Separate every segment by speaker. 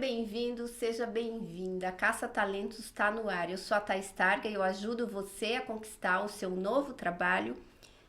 Speaker 1: bem-vindo, seja bem-vinda. A Caça Talentos está no ar. Eu sou a Thaís Targa e eu ajudo você a conquistar o seu novo trabalho.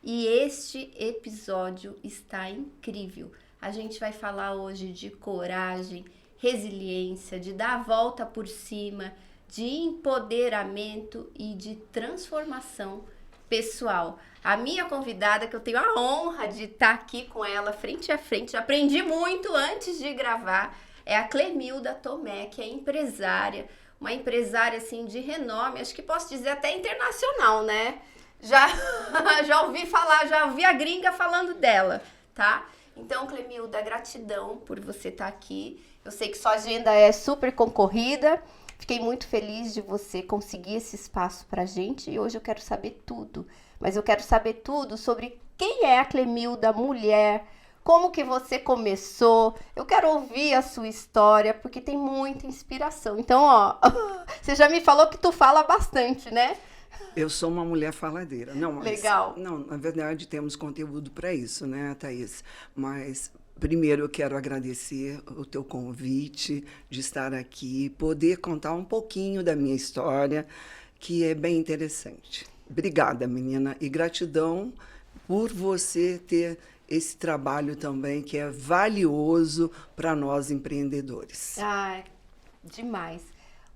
Speaker 1: E este episódio está incrível. A gente vai falar hoje de coragem, resiliência, de dar a volta por cima, de empoderamento e de transformação pessoal. A minha convidada, que eu tenho a honra de estar aqui com ela frente a frente, aprendi muito antes de gravar, é a Clemilda Tomé, que é empresária, uma empresária assim de renome, acho que posso dizer até internacional, né? Já, já ouvi falar, já ouvi a gringa falando dela, tá? Então, Clemilda, gratidão por você estar aqui. Eu sei que sua agenda é super concorrida. Fiquei muito feliz de você conseguir esse espaço pra gente e hoje eu quero saber tudo. Mas eu quero saber tudo sobre quem é a Clemilda, mulher, como que você começou. Eu quero ouvir a sua história porque tem muita inspiração. Então, ó, você já me falou que tu fala bastante, né?
Speaker 2: Eu sou uma mulher faladeira. Não, mas,
Speaker 1: Legal.
Speaker 2: Não, na verdade, temos conteúdo para isso, né, Thaís? Mas, primeiro, eu quero agradecer o teu convite de estar aqui, poder contar um pouquinho da minha história, que é bem interessante. Obrigada, menina, e gratidão por você ter esse trabalho também, que é valioso para nós empreendedores.
Speaker 1: Ah, demais.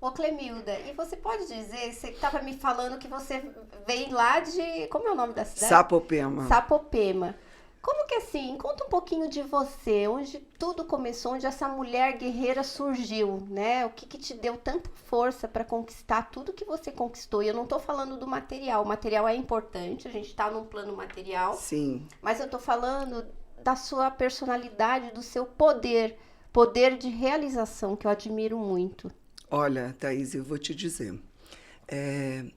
Speaker 1: Ô, Clemilda, e você pode dizer, você estava me falando que você veio lá de, como é o nome da cidade?
Speaker 2: Sapopema.
Speaker 1: Sapopema. Como que assim, conta um pouquinho de você, onde tudo começou, onde essa mulher guerreira surgiu, né? O que que te deu tanta força para conquistar tudo que você conquistou? E eu não tô falando do material, o material é importante, a gente tá num plano material.
Speaker 2: Sim.
Speaker 1: Mas eu tô falando da sua personalidade, do seu poder de realização, que eu admiro muito.
Speaker 2: Olha, Thaís, eu vou te dizer.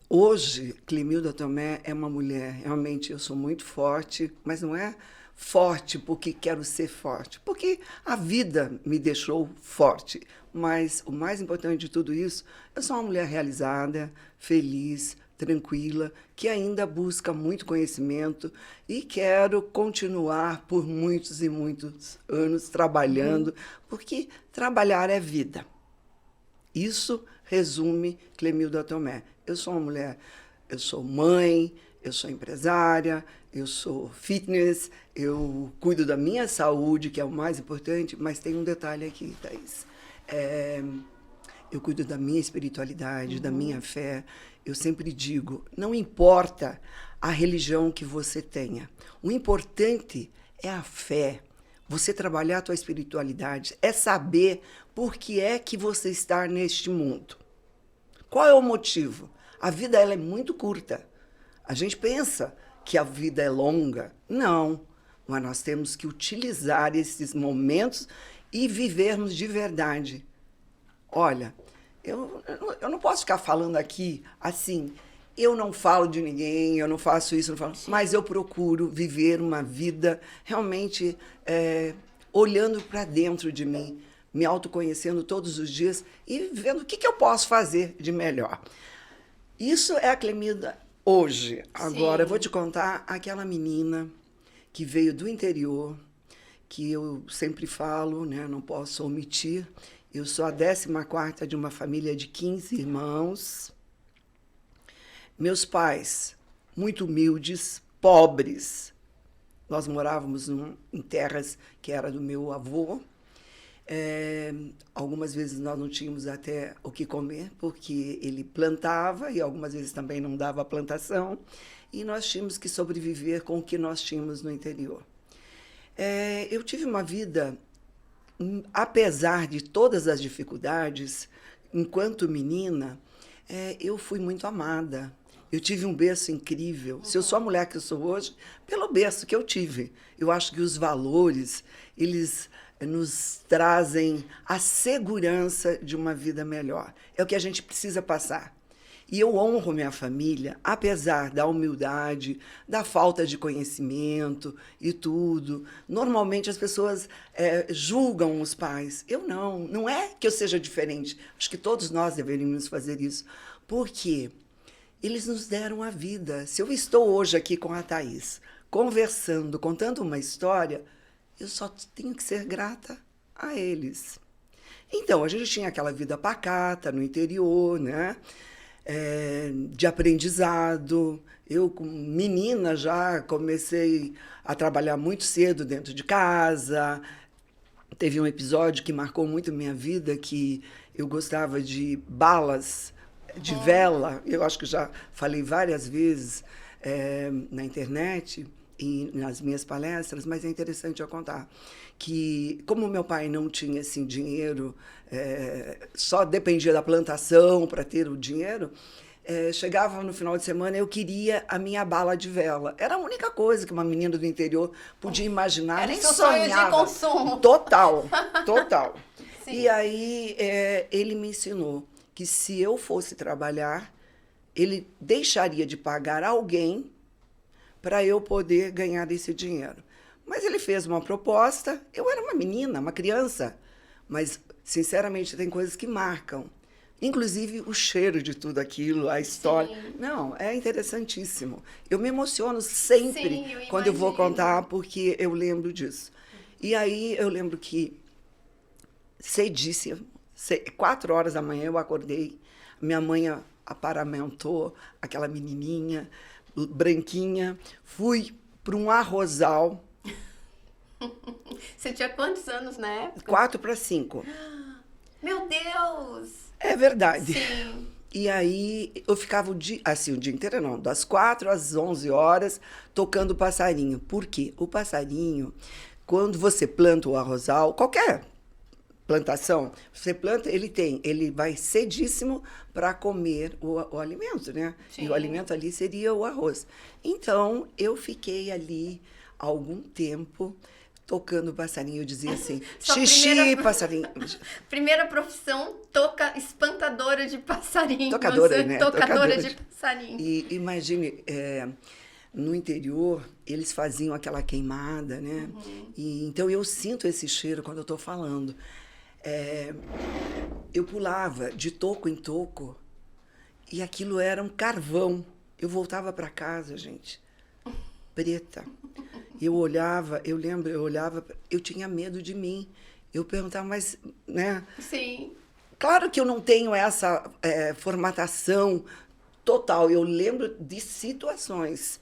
Speaker 2: Hoje, Clemilda Tomé é uma mulher, realmente eu sou muito forte, mas não é forte porque quero ser forte, porque a vida me deixou forte. Mas o mais importante de tudo isso, eu sou uma mulher realizada, feliz, tranquila, que ainda busca muito conhecimento e quero continuar por muitos e muitos anos trabalhando, porque trabalhar é vida. Isso resume Clemilda Tomé. Eu sou uma mulher, eu sou mãe, eu sou empresária, eu sou fitness, eu cuido da minha saúde, que é o mais importante, mas tem um detalhe aqui, Thaís. Eu cuido da minha espiritualidade, da minha fé. Eu sempre digo, não importa a religião que você tenha, o importante é a fé. Você trabalhar a tua espiritualidade, é saber por que é que você está neste mundo. Qual é o motivo? A vida ela é muito curta. A gente pensa que a vida é longa. Não, mas nós temos que utilizar esses momentos e vivermos de verdade. Olha, eu não posso ficar falando aqui assim, eu não falo de ninguém, eu não faço isso, não faço, mas eu procuro viver uma vida realmente olhando para dentro de mim, me autoconhecendo todos os dias e vendo o que eu posso fazer de melhor. Isso é a Clemilda hoje. Agora, eu vou te contar aquela menina que veio do interior, que eu sempre falo, né, não posso omitir. Eu sou a 14ª de uma família de 15 irmãos. Meus pais, muito humildes, pobres. Nós morávamos em terras que era do meu avô. Algumas vezes nós não tínhamos até o que comer, porque ele plantava e algumas vezes também não dava plantação. E nós tínhamos que sobreviver com o que nós tínhamos no interior. Eu tive uma vida, apesar de todas as dificuldades, enquanto menina, eu fui muito amada. Eu tive um berço incrível. Se eu sou a mulher que eu sou hoje, pelo berço que eu tive. Eu acho que os valores, eles nos trazem a segurança de uma vida melhor. É o que a gente precisa passar. E eu honro minha família, apesar da humildade, da falta de conhecimento e tudo. Normalmente as pessoas julgam os pais. Eu não. Não é que eu seja diferente. Acho que todos nós deveríamos fazer isso. Por quê? Eles nos deram a vida. Se eu estou hoje aqui com a Thaís, conversando, contando uma história, eu só tenho que ser grata a eles. Então, a gente tinha aquela vida pacata no interior, né? De aprendizado. Eu, como menina, já comecei a trabalhar muito cedo dentro de casa. Teve um episódio que marcou muito minha vida, que eu gostava de balas de vela. Eu acho que já falei várias vezes na internet e nas minhas palestras, mas é interessante eu contar que, como meu pai não tinha assim, dinheiro, só dependia da plantação para ter o dinheiro, chegava no final de semana, eu queria a minha bala de vela. Era a única coisa que uma menina do interior podia imaginar.
Speaker 1: Era
Speaker 2: Nem
Speaker 1: seu sonho de
Speaker 2: sonhava.
Speaker 1: consumo.
Speaker 2: Total, total.
Speaker 1: Sim.
Speaker 2: E aí ele me ensinou que se eu fosse trabalhar, ele deixaria de pagar alguém para eu poder ganhar esse dinheiro. Mas ele fez uma proposta, eu era uma menina, uma criança, mas, sinceramente, tem coisas que marcam. Inclusive o cheiro de tudo aquilo, a história.
Speaker 1: Sim.
Speaker 2: Não, é interessantíssimo. Eu me emociono sempre
Speaker 1: Sim, eu
Speaker 2: quando eu vou
Speaker 1: imagino.
Speaker 2: contar, porque eu lembro disso. E aí eu lembro que cedíssimo, 4 horas da manhã eu acordei, minha mãe aparamentou aquela menininha branquinha, fui para um arrozal,
Speaker 1: Você tinha quantos anos na época?
Speaker 2: 4 para 5.
Speaker 1: Meu Deus!
Speaker 2: É verdade.
Speaker 1: Sim.
Speaker 2: E aí eu ficava o dia inteiro, não, das 4 às 11 horas, tocando passarinho. Por quê? O passarinho, quando você planta o arrozal, qualquer plantação, você planta, ele vai cedíssimo para comer o alimento, né?
Speaker 1: Sim.
Speaker 2: E o alimento ali seria o arroz. Então, eu fiquei ali algum tempo tocando passarinho. Eu dizia assim,
Speaker 1: Sua
Speaker 2: xixi,
Speaker 1: primeira-
Speaker 2: passarinho.
Speaker 1: Primeira profissão, espantadora de passarinho.
Speaker 2: Tocadora, né?
Speaker 1: Tocadora de passarinho.
Speaker 2: E imagine, no interior, eles faziam aquela queimada, né? E, então, eu sinto esse cheiro quando eu estou falando. Eu pulava de toco em toco e aquilo era um carvão. Eu voltava para casa, gente, preta. Eu olhava, eu tinha medo de mim. Eu perguntava, mas, né?
Speaker 1: Sim.
Speaker 2: Claro que eu não tenho essa formatação total. Eu lembro de situações.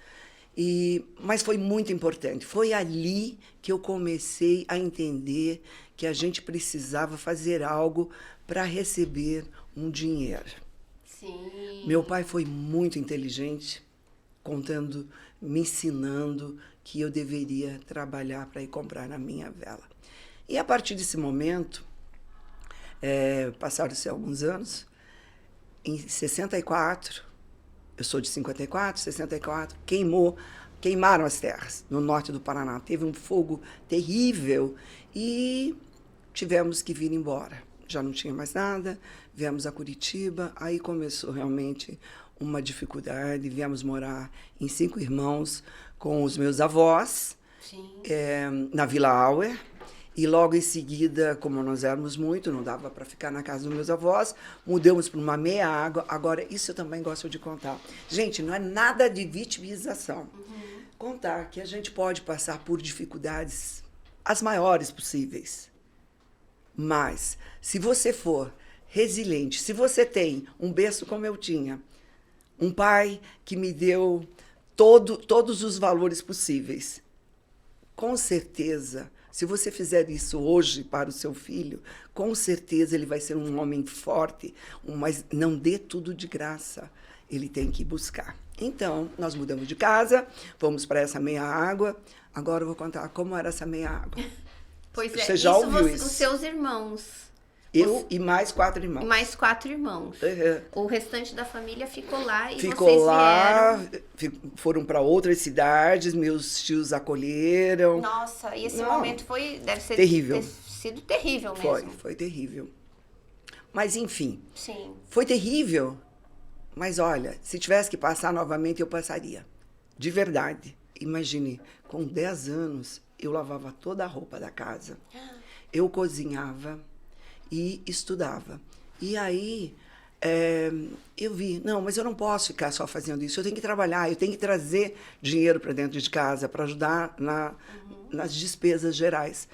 Speaker 2: Mas foi muito importante. Foi ali que eu comecei a entender que a gente precisava fazer algo para receber um dinheiro.
Speaker 1: Sim.
Speaker 2: Meu pai foi muito inteligente, me ensinando que eu deveria trabalhar para ir comprar a minha vela. E a partir desse momento, passaram-se alguns anos, em 64, eu sou de 54, 64, queimaram as terras no norte do Paraná. Teve um fogo terrível e tivemos que vir embora. Já não tinha mais nada, viemos a Curitiba, aí começou realmente uma dificuldade, viemos morar em 5 Irmãos com os meus avós,
Speaker 1: Sim.
Speaker 2: na Vila Auer. E logo em seguida, como nós éramos muito, não dava para ficar na casa dos meus avós, mudamos para uma meia água. Agora, isso eu também gosto de contar. Gente, não é nada de vitimização. Contar que a gente pode passar por dificuldades as maiores possíveis. Mas, se você for resiliente, se você tem um berço como eu tinha, um pai que me deu todos os valores possíveis, com certeza, se você fizer isso hoje para o seu filho, com certeza ele vai ser um homem forte, mas não dê tudo de graça. Ele tem que buscar. Então, nós mudamos de casa, fomos para essa meia água. Agora eu vou contar como era essa meia água.
Speaker 1: Pois
Speaker 2: Você já ouviu isso?
Speaker 1: Os seus irmãos.
Speaker 2: Eu e mais 4 irmãos.
Speaker 1: E mais 4 irmãos.
Speaker 2: Uhum.
Speaker 1: O restante da família ficou lá e
Speaker 2: Ficou
Speaker 1: vocês
Speaker 2: lá,
Speaker 1: vieram.
Speaker 2: foram para outras cidades, meus tios acolheram.
Speaker 1: Nossa, e esse
Speaker 2: Não.
Speaker 1: momento deve
Speaker 2: Terrível.
Speaker 1: ter sido terrível mesmo.
Speaker 2: Foi terrível. Mas, enfim,
Speaker 1: Sim.
Speaker 2: foi terrível. Mas, olha, se tivesse que passar novamente, eu passaria. De verdade. Imagine, com 10 anos, eu lavava toda a roupa da casa. Eu cozinhava e estudava. E aí, eu vi, não, mas eu não posso ficar só fazendo isso. Eu tenho que trabalhar, eu tenho que trazer dinheiro para dentro de casa para ajudar nas despesas gerais.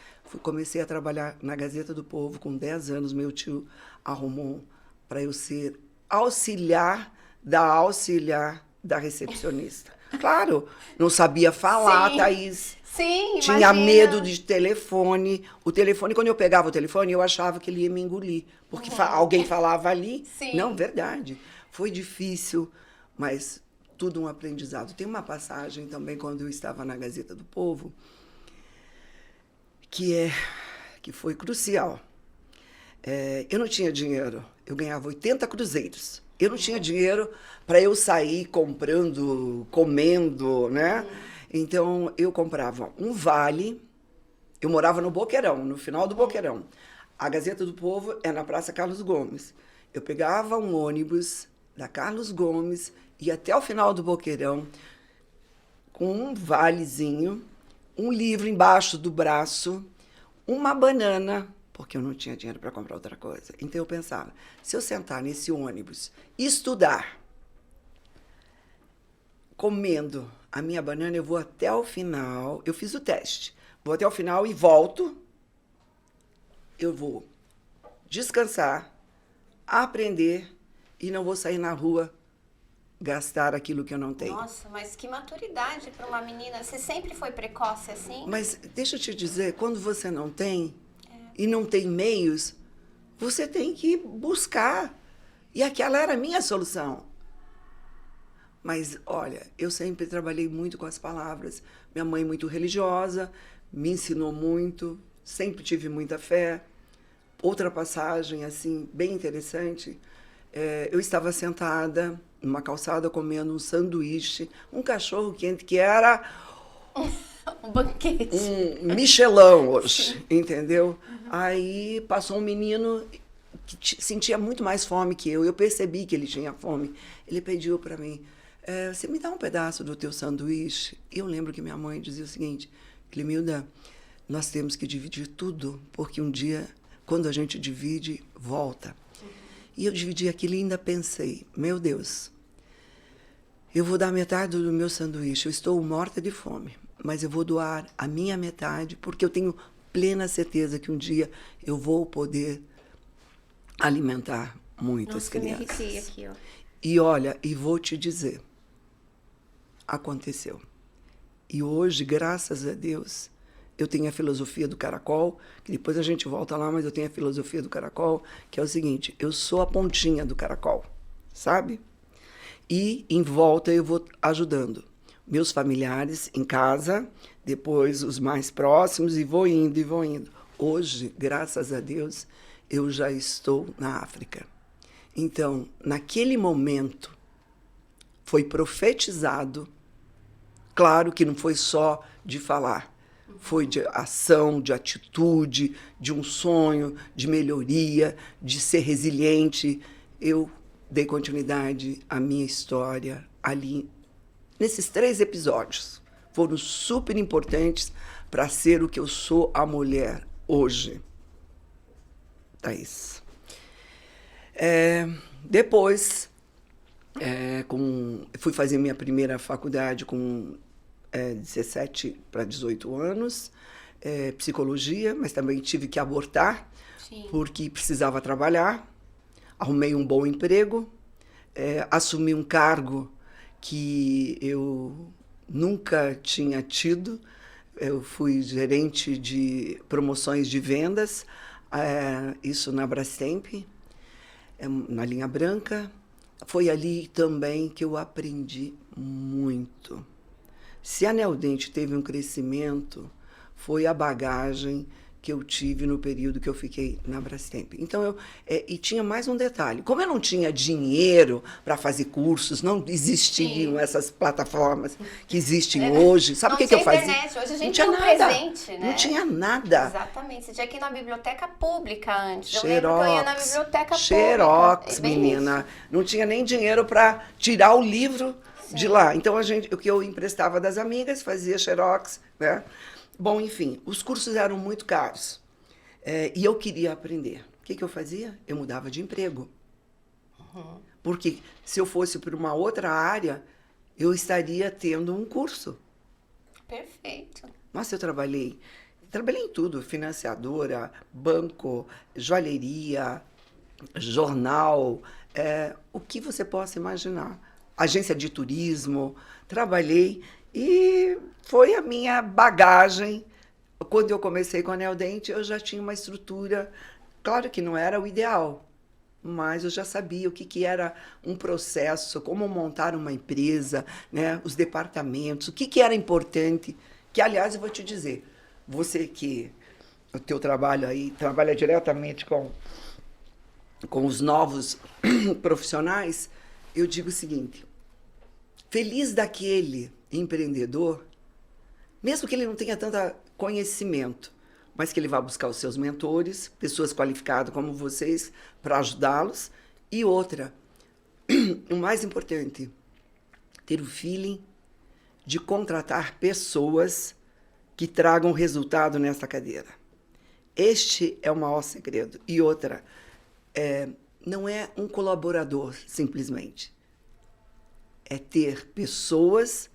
Speaker 2: Comecei a trabalhar na Gazeta do Povo com 10 anos. Meu tio arrumou para eu ser auxiliar da recepcionista. Claro, não sabia falar,
Speaker 1: Sim.
Speaker 2: Thaís.
Speaker 1: Sim,
Speaker 2: Tinha
Speaker 1: imagina.
Speaker 2: medo de telefone. O telefone, quando eu pegava o telefone, eu achava que ele ia me engolir. Porque alguém falava ali.
Speaker 1: Sim.
Speaker 2: Não, verdade. Foi difícil, mas tudo um aprendizado. Tem uma passagem também, quando eu estava na Gazeta do Povo, que foi crucial. Eu não tinha dinheiro. Eu ganhava 80 cruzeiros. Eu não tinha dinheiro para eu sair comprando, comendo, né? Então, eu comprava um vale. Eu morava no Boqueirão, no final do Boqueirão. A Gazeta do Povo é na Praça Carlos Gomes. Eu pegava um ônibus da Carlos Gomes, ia até o final do Boqueirão, com um valezinho, um livro embaixo do braço, uma banana, porque eu não tinha dinheiro para comprar outra coisa. Então eu pensava, se eu sentar nesse ônibus e estudar, comendo a minha banana, eu vou até o final. Eu fiz o teste. Vou até o final e volto. Eu vou descansar, aprender e não vou sair na rua gastar aquilo que eu não tenho.
Speaker 1: Nossa, mas que maturidade para uma menina. Você sempre foi precoce assim?
Speaker 2: Mas deixa eu te dizer, quando você não tem e não tem meios, você tem que buscar. E aquela era a minha solução. Mas, olha, eu sempre trabalhei muito com as palavras. Minha mãe muito religiosa, me ensinou muito, sempre tive muita fé. Outra passagem, assim, bem interessante, eu estava sentada numa calçada comendo um sanduíche, um cachorro quente que era
Speaker 1: Um banquete.
Speaker 2: um Michelin hoje, entendeu? Aí passou um menino que sentia muito mais fome que eu percebi que ele tinha fome. Ele pediu para mim, você me dá um pedaço do teu sanduíche? E eu lembro que minha mãe dizia o seguinte, Clemilda, nós temos que dividir tudo, porque um dia, quando a gente divide, volta. E eu dividi aquilo e ainda pensei, meu Deus, eu vou dar metade do meu sanduíche, eu estou morta de fome, mas eu vou doar a minha metade, porque eu tenho plena certeza que um dia eu vou poder alimentar muitas crianças.
Speaker 1: Me arrepiei aqui, ó.
Speaker 2: E olha, e vou te dizer, aconteceu. E hoje, graças a Deus, eu tenho a filosofia do caracol, que depois a gente volta lá, mas eu tenho a filosofia do caracol, que é o seguinte, eu sou a pontinha do caracol, sabe? E em volta eu vou ajudando meus familiares em casa, depois os mais próximos, e vou indo, e vou indo. Hoje, graças a Deus, eu já estou na África. Então, naquele momento, foi profetizado, claro que não foi só de falar, foi de ação, de atitude, de um sonho, de melhoria, de ser resiliente. Eu dei continuidade à minha história ali, nesses 3 episódios. Foram super importantes para ser o que eu sou a mulher hoje. Thaís. Depois, fui fazer minha primeira faculdade com 17 para 18 anos, psicologia, mas também tive que abortar,
Speaker 1: Sim.
Speaker 2: Porque precisava trabalhar. Arrumei um bom emprego, assumi um cargo que eu nunca tinha tido. Eu fui gerente de promoções de vendas, isso na Brastemp, na linha branca. Foi ali também que eu aprendi muito. Se a Neodente teve um crescimento, foi a bagagem que eu tive no período que eu fiquei na Brastemp. Então, e tinha mais um detalhe. Como eu não tinha dinheiro para fazer cursos, não existiam essas plataformas que existem hoje. Sabe o que eu fazia?
Speaker 1: Internet. Hoje a gente
Speaker 2: não tinha
Speaker 1: tem um
Speaker 2: nada.
Speaker 1: presente, né?
Speaker 2: Não tinha nada.
Speaker 1: Exatamente. Você tinha que ir na biblioteca pública antes.
Speaker 2: Xerox,
Speaker 1: eu lembro que eu ia na biblioteca
Speaker 2: Xerox,
Speaker 1: pública. Bem
Speaker 2: menina.
Speaker 1: isso.
Speaker 2: Não tinha nem dinheiro para tirar o livro de lá. Então, o que eu emprestava das amigas, fazia Xerox, né? Bom, enfim, os cursos eram muito caros. E eu queria aprender. O que eu fazia? Eu mudava de emprego. Porque se eu fosse para uma outra área, eu estaria tendo um curso.
Speaker 1: Perfeito.
Speaker 2: Nossa, eu trabalhei trabalhei em tudo, financiadora, banco, joalheria, jornal, o que você possa imaginar. Agência de turismo, trabalhei e foi a minha bagagem. Quando eu comecei com a Neodente, eu já tinha uma estrutura, claro que não era o ideal, mas eu já sabia o que era um processo, como montar uma empresa, né, os departamentos, o que era importante, que, aliás, eu vou te dizer, você que o teu trabalho aí trabalha diretamente com os novos profissionais, eu digo o seguinte, feliz daquele empreendedor, mesmo que ele não tenha tanto conhecimento, mas que ele vá buscar os seus mentores, pessoas qualificadas como vocês, para ajudá-los. E outra, o mais importante, ter o feeling de contratar pessoas que tragam resultado nessa cadeira. Este é o maior segredo. E outra, não é um colaborador, simplesmente. É ter pessoas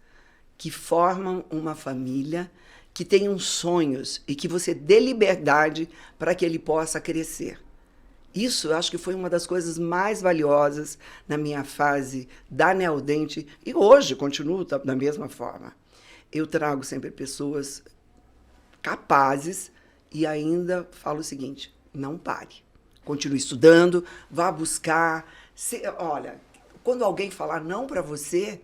Speaker 2: que formam uma família, que tenham sonhos e que você dê liberdade para que ele possa crescer. Isso, eu acho que foi uma das coisas mais valiosas na minha fase da Neodente, e hoje continuo da mesma forma. Eu trago sempre pessoas capazes e ainda falo o seguinte, não pare. Continue estudando, vá buscar. Olha, quando alguém falar não para você,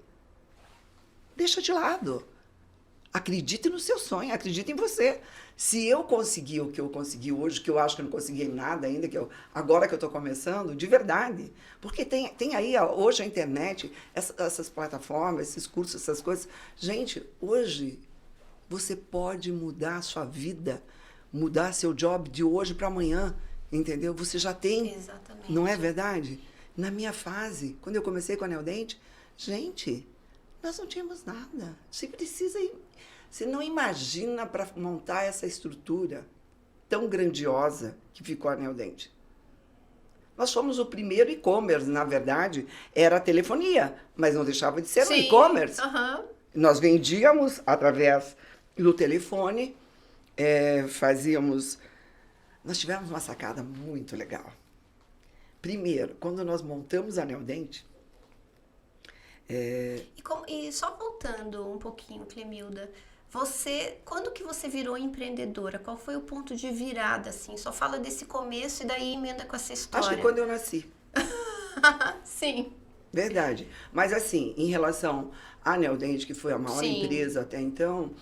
Speaker 2: deixa de lado. Acredite no seu sonho, acredite em você. Se eu conseguir o que eu consegui hoje, que eu acho que eu não consegui nada ainda, agora que eu estou começando, de verdade. Porque tem aí, hoje, a internet, essas plataformas, esses cursos, essas coisas. Gente, hoje, você pode mudar a sua vida, mudar seu job de hoje para amanhã, entendeu? Você já tem.
Speaker 1: Exatamente.
Speaker 2: Não é verdade? Na minha fase, quando eu comecei com a Neodente, gente, nós não tínhamos nada. Você não imagina para montar essa estrutura tão grandiosa que ficou a Neodente. Nós fomos o primeiro e-commerce, na verdade, era a telefonia, mas não deixava de ser um e-commerce.
Speaker 1: Uhum.
Speaker 2: Nós vendíamos através do telefone, fazíamos... Nós tivemos uma sacada muito legal. Primeiro, quando nós montamos a Neodente,
Speaker 1: E só voltando um pouquinho, Clemilda, quando que você virou empreendedora? Qual foi o ponto de virada, assim? Só fala desse começo e daí emenda com essa história.
Speaker 2: acho que quando eu nasci.
Speaker 1: Sim.
Speaker 2: Verdade. Mas, assim, em relação à Neodente, que foi a maior
Speaker 1: Sim.
Speaker 2: empresa até então,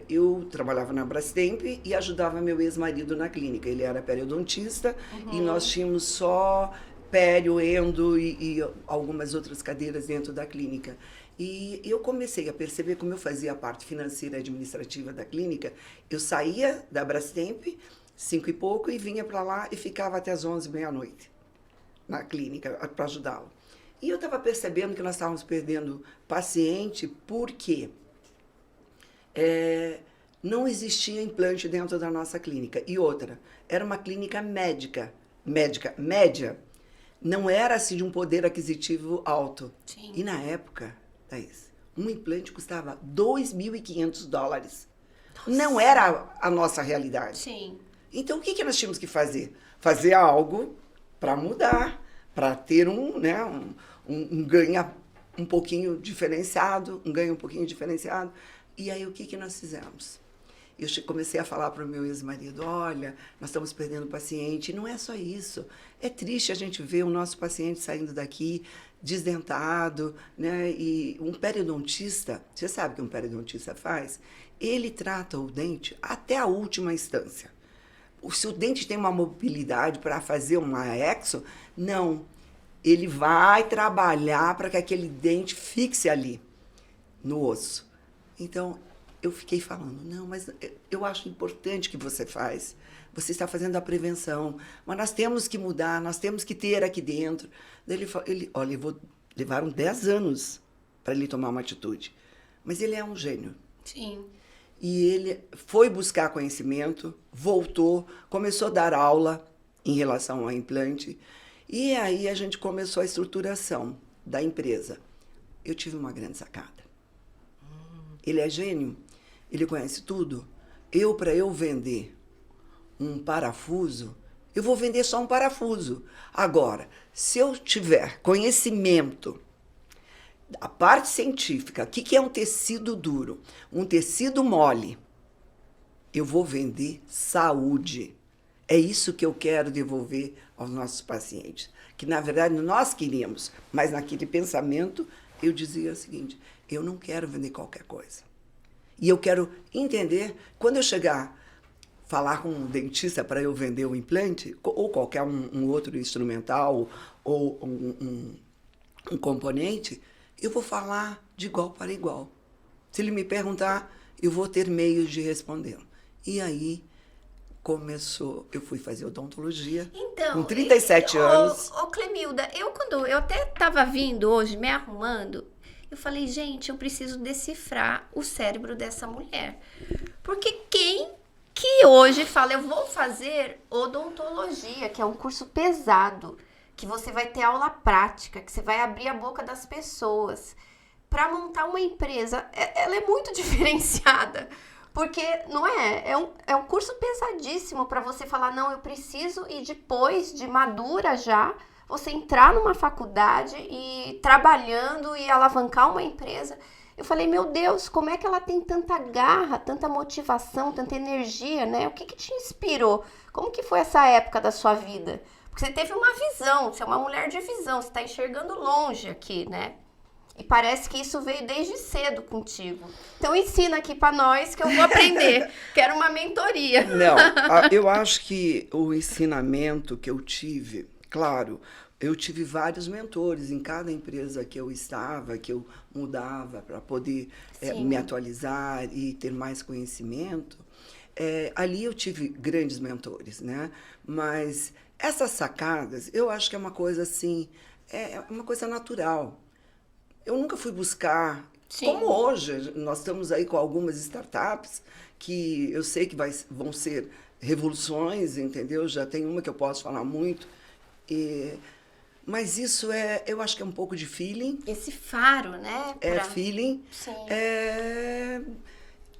Speaker 2: eu trabalhava na Brastemp e ajudava meu ex-marido na clínica. Ele era periodontista e nós tínhamos só pério, endo e algumas outras cadeiras dentro da clínica. E eu comecei a perceber como eu fazia a parte financeira e administrativa da clínica. Eu saía da Brastemp, 5 e pouco, e vinha para lá e ficava até as 11, meia-noite, na clínica, para ajudá-lo. E eu estava percebendo que nós estávamos perdendo paciente porque não existia implante dentro da nossa clínica. E outra, era uma clínica média. Não era assim de um poder aquisitivo alto.
Speaker 1: Sim.
Speaker 2: E na época, Thaís, um implante custava $2.500. Nossa. Não era a nossa realidade.
Speaker 1: Sim.
Speaker 2: Então, o que nós tínhamos que fazer? Fazer algo para mudar, para ter um ganho um pouquinho diferenciado, E aí, o que nós fizemos? Eu comecei a falar para o meu ex-marido, olha, nós estamos perdendo paciente. E não é só isso. É triste a gente ver o nosso paciente saindo daqui desdentado, né? E um periodontista, você sabe o que um periodontista faz? Ele trata o dente até a última instância. Se o dente tem uma mobilidade para fazer uma exo, não. Ele vai trabalhar para que aquele dente fixe ali, no osso. Então, eu fiquei falando, não, mas eu acho importante o que você faz. Você está fazendo a prevenção, mas nós temos que mudar, nós temos que ter aqui dentro. Daí levaram 10 anos para ele tomar uma atitude. Mas ele é um gênio.
Speaker 1: Sim.
Speaker 2: E ele foi buscar conhecimento, voltou, começou a dar aula em relação ao implante. E aí a gente começou a estruturação da empresa. Eu tive uma grande sacada. Ele é gênio, ele conhece tudo. Para eu vender um parafuso, eu vou vender só um parafuso. Agora, se eu tiver conhecimento, a parte científica, o que é um tecido duro? Um tecido mole. Eu vou vender saúde. É isso que eu quero devolver aos nossos pacientes. Que, na verdade, nós queríamos, mas naquele pensamento eu dizia o seguinte, eu não quero vender qualquer coisa. E eu quero entender, quando eu chegar, falar com um dentista para eu vender um implante, ou qualquer um outro instrumental, ou um componente, eu vou falar de igual para igual. Se ele me perguntar, eu vou ter meios de respondê-lo. E aí começou, eu fui fazer odontologia com 37 anos.
Speaker 1: Clemilda, quando eu até estava vindo hoje, me arrumando, eu falei, gente, eu preciso decifrar o cérebro dessa mulher. Porque quem que hoje fala, eu vou fazer odontologia, que é um curso pesado, que você vai ter aula prática, que você vai abrir a boca das pessoas, para montar uma empresa, ela é muito diferenciada. Porque, não é? É um curso pesadíssimo para você falar, não, eu preciso, e depois de madura já, você entrar numa faculdade e trabalhando e alavancar uma empresa. Eu falei, meu Deus, como é que ela tem tanta garra, tanta motivação, tanta energia, né? O que te inspirou? Como que foi essa época da sua vida? Porque você teve uma visão, você é uma mulher de visão, você está enxergando longe aqui, né? E parece que isso veio desde cedo contigo. Então ensina aqui para nós que eu vou aprender. Quero uma mentoria.
Speaker 2: Não, eu acho que o ensinamento que eu tive, claro, eu tive vários mentores em cada empresa que eu estava, que eu mudava para poder me atualizar e ter mais conhecimento. Ali eu tive grandes mentores, né? Mas essas sacadas, eu acho que é uma coisa assim, é uma coisa natural. Eu nunca fui buscar, como hoje, nós estamos aí com algumas startups que eu sei que vão ser revoluções, entendeu? Já tem uma que eu posso falar muito, mas isso eu acho que é um pouco de feeling.
Speaker 1: Esse faro, né?
Speaker 2: Feeling.
Speaker 1: Sim.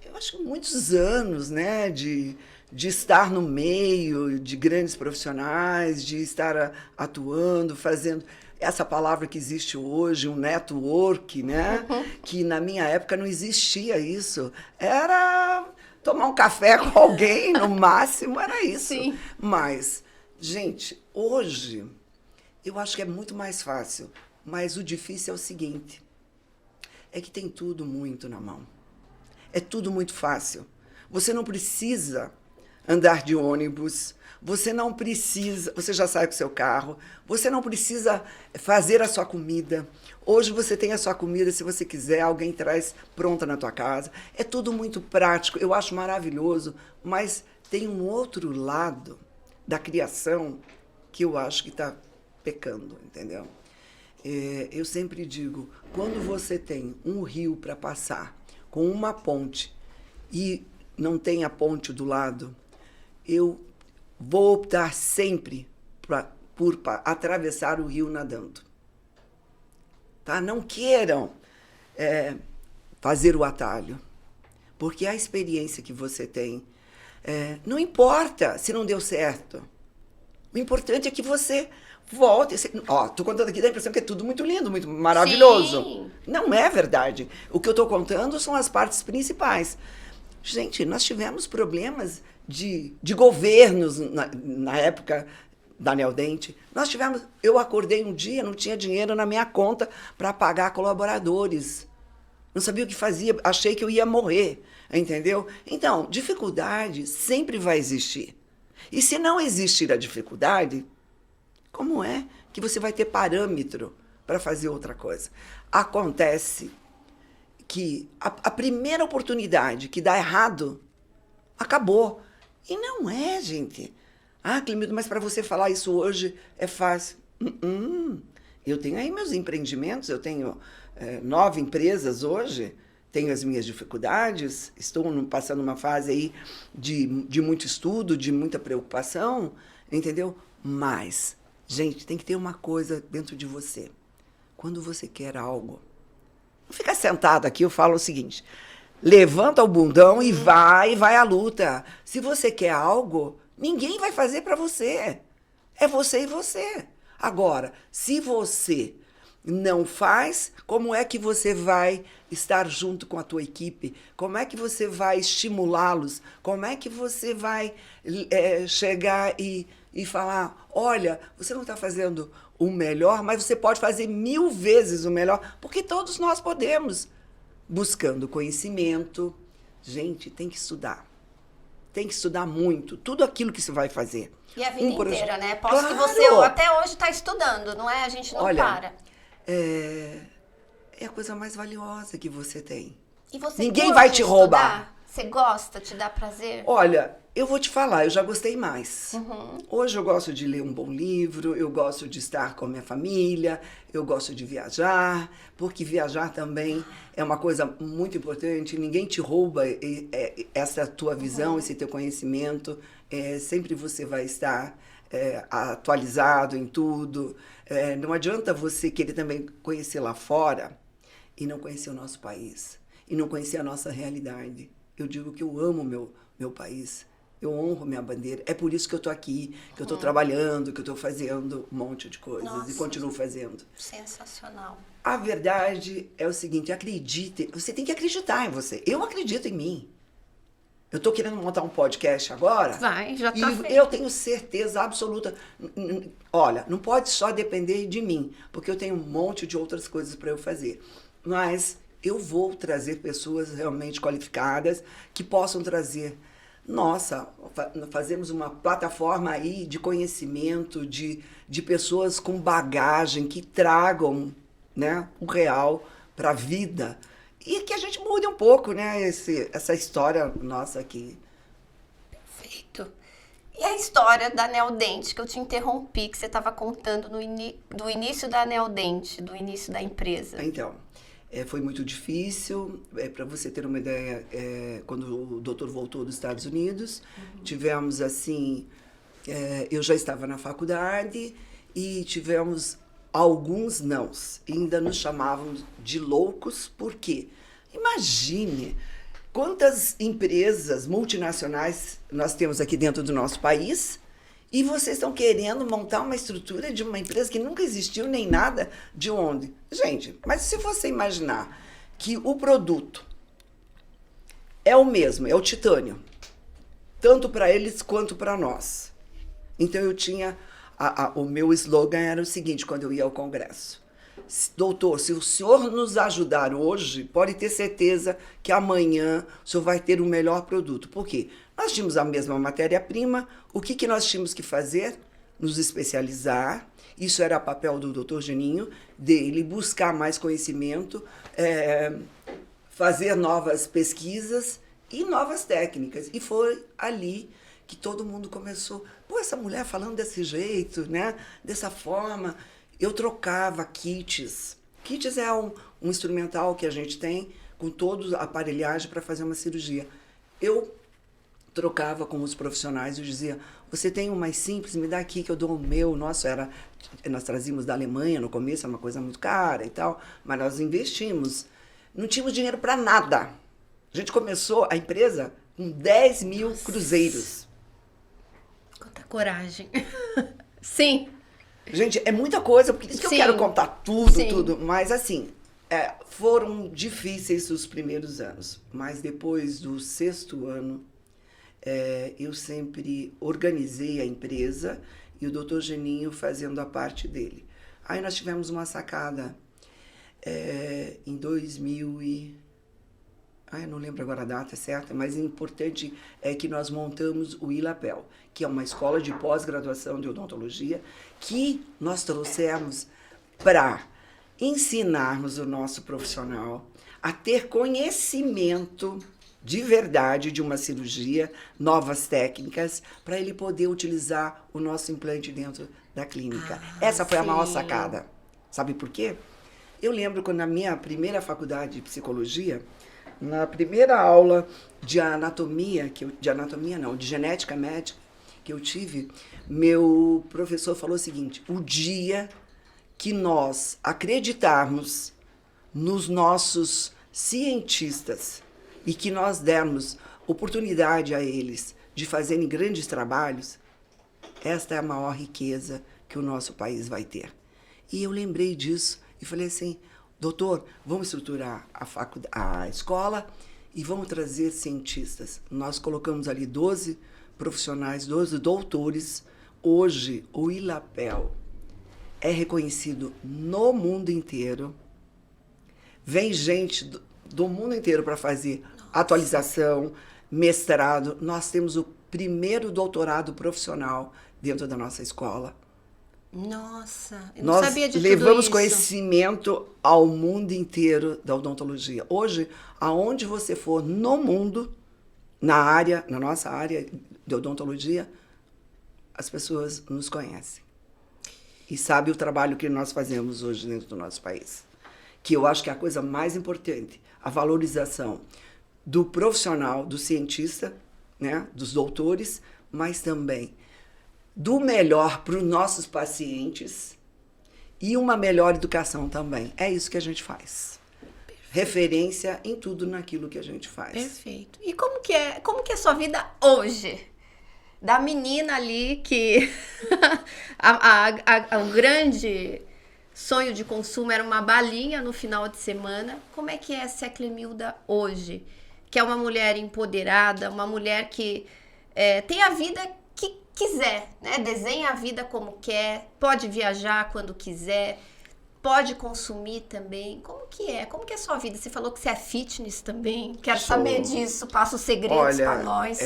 Speaker 2: Eu acho que muitos anos, né, de estar no meio de grandes profissionais, de estar atuando, fazendo essa palavra que existe hoje, um network, né? Que na minha época não existia isso. Era tomar um café com alguém, no máximo, era isso.
Speaker 1: Sim.
Speaker 2: Mas, gente, hoje, eu acho que é muito mais fácil. Mas o difícil é o seguinte, é que tem tudo muito na mão. É tudo muito fácil. Você não precisa andar de ônibus, você não precisa, você já sai com o seu carro, você não precisa fazer a sua comida. Hoje você tem a sua comida, se você quiser, alguém traz pronta na tua casa. É tudo muito prático, eu acho maravilhoso, mas tem um outro lado da criação que eu acho que está pecando, entendeu? Eu sempre digo, quando você tem um rio para passar com uma ponte e não tem a ponte do lado, eu vou optar sempre por atravessar o rio nadando. Tá? Não queiram fazer o atalho, porque a experiência que você tem, não importa se não deu certo. O importante é que você volte. Estou contando aqui, dá a impressão que é tudo muito lindo, muito maravilhoso.
Speaker 1: Sim.
Speaker 2: Não é verdade. O que eu estou contando são as partes principais. Gente, nós tivemos problemas de governos na época da Neodente. Eu acordei um dia, não tinha dinheiro na minha conta para pagar colaboradores. Não sabia o que fazia, achei que eu ia morrer, entendeu? Então, dificuldade sempre vai existir. E se não existir a dificuldade, como é que você vai ter parâmetro para fazer outra coisa? Acontece que a primeira oportunidade que dá errado, acabou. E não é, gente. Clemilda, mas para você falar isso hoje é fácil. Eu tenho aí meus empreendimentos, eu tenho 9 empresas hoje, tenho as minhas dificuldades, estou passando uma fase aí de muito estudo, de muita preocupação, entendeu? Mas, gente, tem que ter uma coisa dentro de você. Quando você quer algo, não fica sentado aqui, eu falo o seguinte, Levanta o bundão e vai à luta. Se você quer algo, ninguém vai fazer para você. É você e você. Agora, se você não faz, como é que você vai estar junto com a tua equipe? Como é que você vai estimulá-los? Como é que você vai chegar e falar, olha, você não está fazendo o melhor, mas você pode fazer 1000 vezes o melhor, porque todos nós podemos. Buscando conhecimento. Gente, tem que estudar. Tem que estudar muito. Tudo aquilo que você vai fazer.
Speaker 1: E a vida inteira, né? Posso
Speaker 2: Claro.
Speaker 1: que você até hoje está estudando, não é? A gente não para.
Speaker 2: É a coisa mais valiosa que você tem.
Speaker 1: E você
Speaker 2: Ninguém vai te roubar.
Speaker 1: Você gosta? Te dá prazer?
Speaker 2: Olha, eu vou te falar, eu já gostei mais. Hoje eu gosto de ler um bom livro, eu gosto de estar com a minha família, eu gosto de viajar, porque viajar também é uma coisa muito importante. Ninguém te rouba essa tua visão, esse teu conhecimento. Sempre você vai estar atualizado em tudo. Não adianta você querer também conhecer lá fora e não conhecer o nosso país, e não conhecer a nossa realidade. Eu digo que eu amo meu país, eu honro minha bandeira. É por isso que eu estou aqui, que eu estou trabalhando, que eu estou fazendo um monte de coisas. Nossa, e continuo fazendo.
Speaker 1: Sensacional.
Speaker 2: A verdade é o seguinte, acredite, você tem que acreditar em você. Eu acredito em mim. Eu estou querendo montar um podcast agora.
Speaker 1: Vai, já tá feito.
Speaker 2: Eu tenho certeza absoluta. Olha, não pode só depender de mim, porque eu tenho um monte de outras coisas para eu fazer. Mas eu vou trazer pessoas realmente qualificadas que possam trazer. Nossa, fazemos uma plataforma aí de conhecimento, de pessoas com bagagem que tragam, né, o real para a vida. E que a gente mude um pouco, né, essa história nossa aqui.
Speaker 1: Perfeito. E a história da Neodente, que eu te interrompi, que você estava contando do início da Neodente, do início da empresa.
Speaker 2: Então, foi muito difícil. Para você ter uma ideia, quando o doutor voltou dos Estados Unidos, tivemos assim, eu já estava na faculdade e tivemos alguns nãos. Ainda nos chamavam de loucos, por quê? Imagine quantas empresas multinacionais nós temos aqui dentro do nosso país e vocês estão querendo montar uma estrutura de uma empresa que nunca existiu nem nada de onde? Gente, mas se você imaginar que o produto é o mesmo, é o titânio, tanto para eles quanto para nós. Então eu tinha, o meu slogan era o seguinte quando eu ia ao congresso. Doutor, se o senhor nos ajudar hoje, pode ter certeza que amanhã o senhor vai ter o melhor produto. Por quê? Nós tínhamos a mesma matéria-prima, o que nós tínhamos que fazer? Nos especializar. Isso era papel do doutor Geninho, dele buscar mais conhecimento, fazer novas pesquisas e novas técnicas. E foi ali que todo mundo começou, pô, essa mulher falando desse jeito, né? Dessa forma. Eu trocava kits. Kits é um instrumental que a gente tem com toda a aparelhagem para fazer uma cirurgia. Eu trocava com os profissionais e dizia, você tem um mais simples, me dá aqui que eu dou o meu. Nossa, nós trazíamos da Alemanha no começo, era uma coisa muito cara e tal, mas nós investimos. Não tínhamos dinheiro para nada. A gente começou a empresa com 10 mil cruzeiros.
Speaker 1: Quanta coragem. Sim.
Speaker 2: Gente, é muita coisa, porque isso que eu quero contar tudo, mas assim, foram difíceis os primeiros anos, mas depois do 6º ano, eu sempre organizei a empresa e o doutor Geninho fazendo a parte dele. Aí nós tivemos uma sacada em 2000 eu não lembro agora a data certa, mas o importante é que nós montamos o ILAPEL, que é uma escola de pós-graduação de odontologia, que nós trouxemos para ensinarmos o nosso profissional a ter conhecimento de verdade de uma cirurgia, novas técnicas, para ele poder utilizar o nosso implante dentro da clínica. Essa foi a maior sacada. Sabe por quê? Eu lembro quando na minha primeira faculdade de psicologia, na primeira aula de anatomia, de genética médica que eu tive, meu professor falou o seguinte, o dia que nós acreditarmos nos nossos cientistas e que nós dermos oportunidade a eles de fazerem grandes trabalhos, esta é a maior riqueza que o nosso país vai ter. E eu lembrei disso e falei assim, doutor, vamos estruturar a escola e vamos trazer cientistas. Nós colocamos ali 12 profissionais, 12 doutores. Hoje, o ILAPEL é reconhecido no mundo inteiro. Vem gente do mundo inteiro para fazer atualização, mestrado. Nós temos o primeiro doutorado profissional dentro da nossa escola.
Speaker 1: Nossa, eu não sabia de tudo isso.
Speaker 2: Nós levamos conhecimento ao mundo inteiro da odontologia. Hoje, aonde você for no mundo, na nossa área de odontologia, as pessoas nos conhecem. E sabem o trabalho que nós fazemos hoje dentro do nosso país. Que eu acho que é a coisa mais importante, a valorização do profissional, do cientista, né, dos doutores, mas também do melhor para os nossos pacientes e uma melhor educação também. É isso que a gente faz. Perfeito. Referência em tudo naquilo que a gente faz.
Speaker 1: Perfeito. E como que é a sua vida hoje? Da menina ali que o grande sonho de consumo era uma balinha no final de semana. Como é que é essa Clemilda hoje? Que é uma mulher empoderada, uma mulher que tem a vida que quiser, né? Desenha a vida como quer, pode viajar quando quiser, pode consumir também. Como que é? Como que é a sua vida? Você falou que você é fitness também. Quero saber disso. Passa os segredos para nós.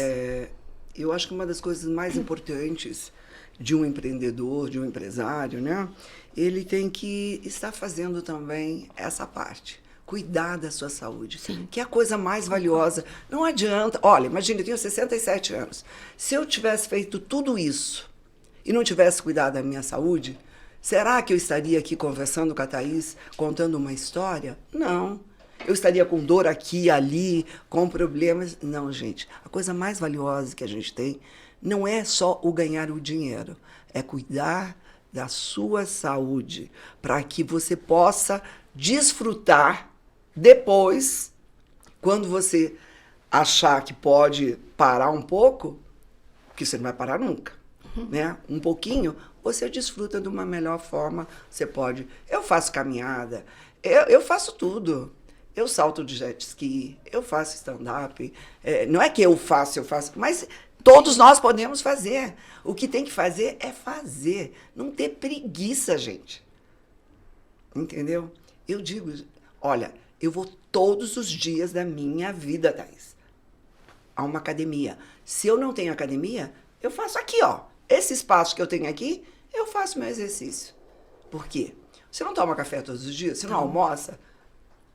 Speaker 2: Eu acho que uma das coisas mais importantes de um empreendedor, de um empresário, né? Ele tem que estar fazendo também essa parte. Cuidar da sua saúde, sim, que é a coisa mais valiosa. Não adianta... Olha, imagina, eu tenho 67 anos. Se eu tivesse feito tudo isso e não tivesse cuidado da minha saúde, será que eu estaria aqui conversando com a Thaís, contando uma história? Não. Eu estaria com dor aqui, ali, com problemas. Não, gente. A coisa mais valiosa que a gente tem não é só o ganhar o dinheiro. É cuidar da sua saúde, para que você possa desfrutar depois, quando você achar que pode parar um pouco, porque você não vai parar nunca, né? Um pouquinho, você desfruta de uma melhor forma. Você pode... Eu faço caminhada, eu faço tudo. Eu salto de jet ski, eu faço stand-up. Não é que eu faço, mas todos nós podemos fazer. O que tem que fazer é fazer. Não ter preguiça, gente. Entendeu? Eu digo, olha... Eu vou todos os dias da minha vida, Thaís, a uma academia. Se eu não tenho academia, eu faço aqui, ó. Esse espaço que eu tenho aqui, eu faço meu exercício. Por quê? Você não toma café todos os dias? Você não almoça?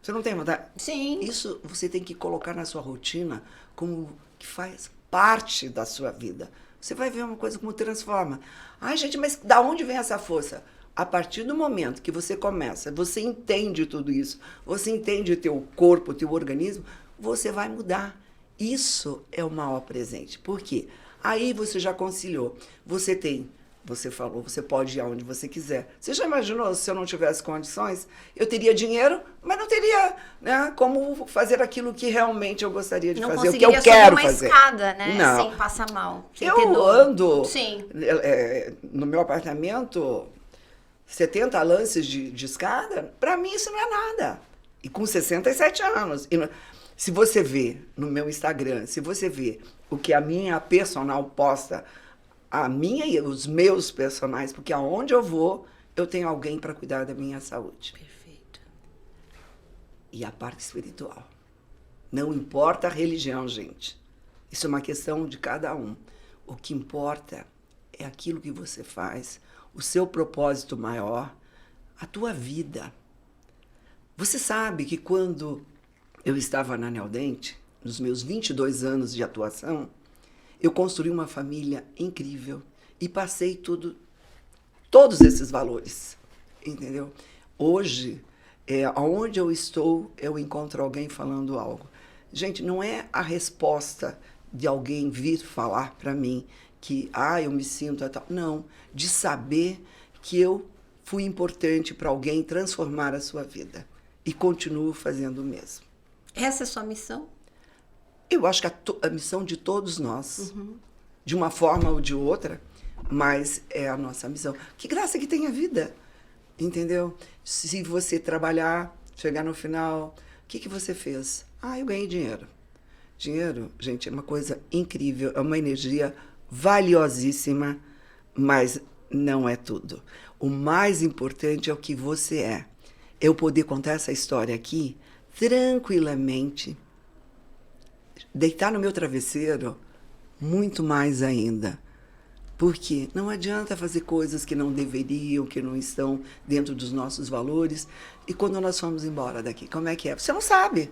Speaker 2: Você não tem vontade?
Speaker 1: Sim.
Speaker 2: Isso você tem que colocar na sua rotina como que faz parte da sua vida. Você vai ver uma coisa como transforma. Ai, gente, mas da onde vem essa força? A partir do momento que você começa, você entende tudo isso, você entende o teu corpo, o teu organismo, você vai mudar. Isso é o maior presente. Por quê? Aí você já conciliou. Você falou, você pode ir aonde você quiser. Você já imaginou se eu não tivesse condições? Eu teria dinheiro, mas não teria, né, como fazer aquilo que realmente eu gostaria de fazer, o que eu quero fazer.
Speaker 1: Não conseguiria subir uma escada, né, não, sem passar mal.
Speaker 2: Eu ando
Speaker 1: sim,
Speaker 2: no meu apartamento... 70 lances de escada, para mim isso não é nada. E com 67 anos. Se você vê no meu Instagram, se você vê o que a minha personal posta, a minha e os meus personagens, porque aonde eu vou, eu tenho alguém para cuidar da minha saúde.
Speaker 1: Perfeito.
Speaker 2: E a parte espiritual. Não importa a religião, gente. Isso é uma questão de cada um. O que importa é aquilo que você faz, o seu propósito maior, a tua vida. Você sabe que quando eu estava na Neodente, nos meus 22 anos de atuação, eu construí uma família incrível e passei todos esses valores, entendeu? Hoje, onde eu estou, eu encontro alguém falando algo. Gente, não é a resposta de alguém vir falar para mim que, eu me sinto tal. Não, de saber que eu fui importante para alguém transformar a sua vida. E continuo fazendo o mesmo.
Speaker 1: Essa é a sua missão?
Speaker 2: Eu acho que a missão de todos nós, de uma forma ou de outra, mas é a nossa missão. Que graça que tem a vida, entendeu? Se você trabalhar, chegar no final, o que você fez? Eu ganhei dinheiro. Dinheiro, gente, é uma coisa incrível, é uma energia valiosíssima, mas não é tudo. O mais importante é o que você é. Eu poder contar essa história aqui tranquilamente, deitar no meu travesseiro, muito mais ainda. Porque não adianta fazer coisas que não deveriam, que não estão dentro dos nossos valores. E quando nós fomos embora daqui, como é que é? Você não sabe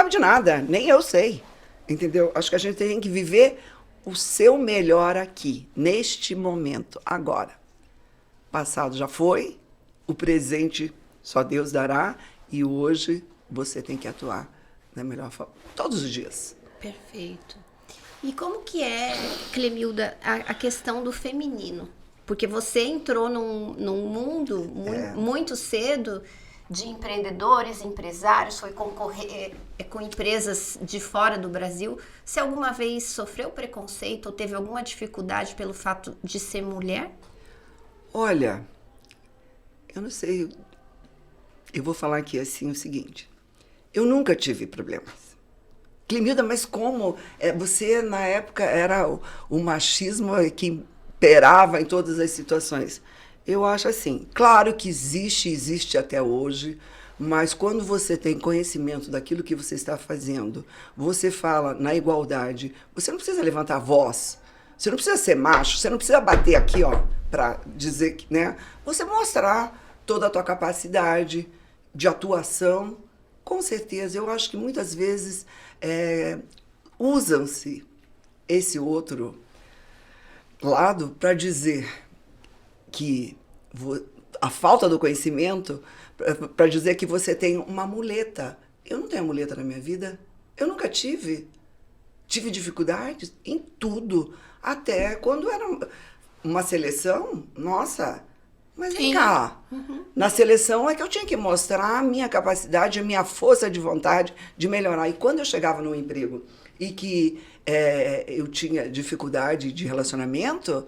Speaker 2: de nada, nem eu sei. Entendeu? Acho que a gente tem que viver o seu melhor aqui, neste momento, agora. Passado já foi, o presente só Deus dará, e hoje você tem que atuar da melhor forma, todos os dias.
Speaker 1: Perfeito. E como que é, Clemilda, a questão do feminino? Porque você entrou num mundo muito cedo de empreendedores, empresários, foi concorrer com empresas de fora do Brasil. Você alguma vez sofreu preconceito ou teve alguma dificuldade pelo fato de ser mulher?
Speaker 2: Olha, eu não sei, eu vou falar aqui assim o seguinte, eu nunca tive problemas. Clemilda, mas como? Você, na época, era o machismo que imperava em todas as situações. Eu acho assim, claro que existe até hoje, mas quando você tem conhecimento daquilo que você está fazendo, você fala na igualdade, você não precisa levantar a voz, você não precisa ser macho, você não precisa bater aqui, ó, para dizer que, né? Você mostrar toda a tua capacidade de atuação, com certeza. Eu acho que muitas vezes usam-se esse outro lado para dizer que a falta do conhecimento, para dizer que você tem uma muleta. Eu não tenho muleta na minha vida. Eu nunca tive. Tive dificuldades em tudo. Até quando era uma seleção, nossa, mas vem cá. Na seleção é que eu tinha que mostrar a minha capacidade, a minha força de vontade de melhorar. E quando eu chegava num emprego e que eu tinha dificuldade de relacionamento,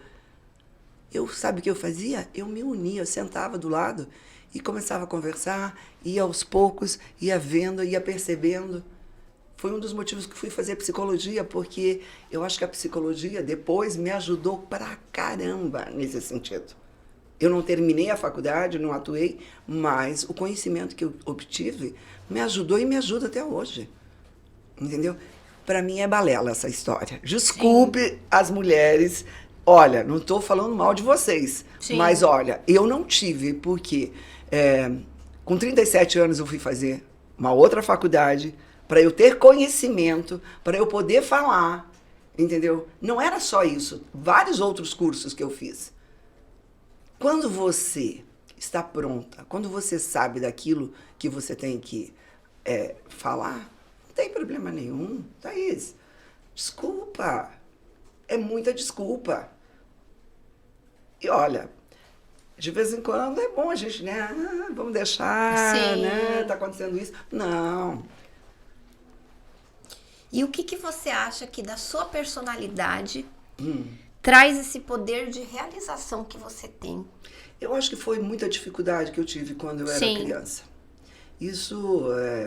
Speaker 2: sabe o que eu fazia? Eu me unia, eu sentava do lado e começava a conversar, ia aos poucos, ia vendo, ia percebendo. Foi um dos motivos que fui fazer psicologia, porque eu acho que a psicologia depois me ajudou pra caramba nesse sentido. Eu não terminei a faculdade, não atuei, mas o conhecimento que eu obtive me ajudou e me ajuda até hoje. Entendeu? Para mim é balela essa história. Desculpe as mulheres. Olha, não estou falando mal de vocês, mas olha, eu não tive, porque com 37 anos eu fui fazer uma outra faculdade para eu ter conhecimento, para eu poder falar, entendeu? Não era só isso, vários outros cursos que eu fiz. Quando você está pronta, quando você sabe daquilo que você tem que falar, não tem problema nenhum, Thaís. Desculpa. É muita desculpa. E olha, de vez em quando é bom a gente, né? Vamos deixar, né? Tá acontecendo isso. Não.
Speaker 1: E o que você acha que da sua personalidade traz esse poder de realização que você tem?
Speaker 2: Eu acho que foi muita dificuldade que eu tive quando eu era criança. Isso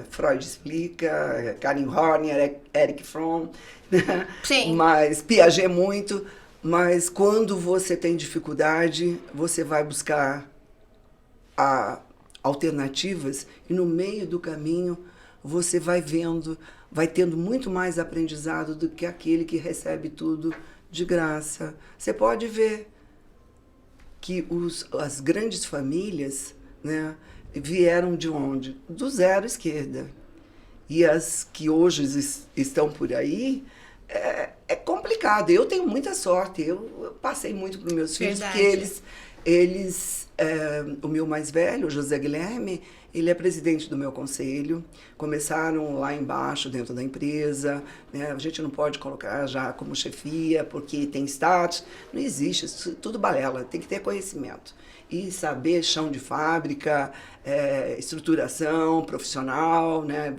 Speaker 2: Freud explica, Karen Horney, Eric Fromm, né? Mas Piaget muito. Mas quando você tem dificuldade, você vai buscar alternativas e no meio do caminho você vai vendo, vai tendo muito mais aprendizado do que aquele que recebe tudo de graça. Você pode ver que as grandes famílias, né, vieram de onde? Do zero esquerda. E as que hoje estão por aí, é complicado. Eu tenho muita sorte. Eu passei muito para os meus filhos, porque o meu mais velho, José Guilherme, ele é presidente do meu conselho. Começaram lá embaixo, dentro da empresa, né? A gente não pode colocar já como chefia, porque tem status. Não existe, isso tudo balela. Tem que ter conhecimento. E saber chão de fábrica, estruturação profissional, né?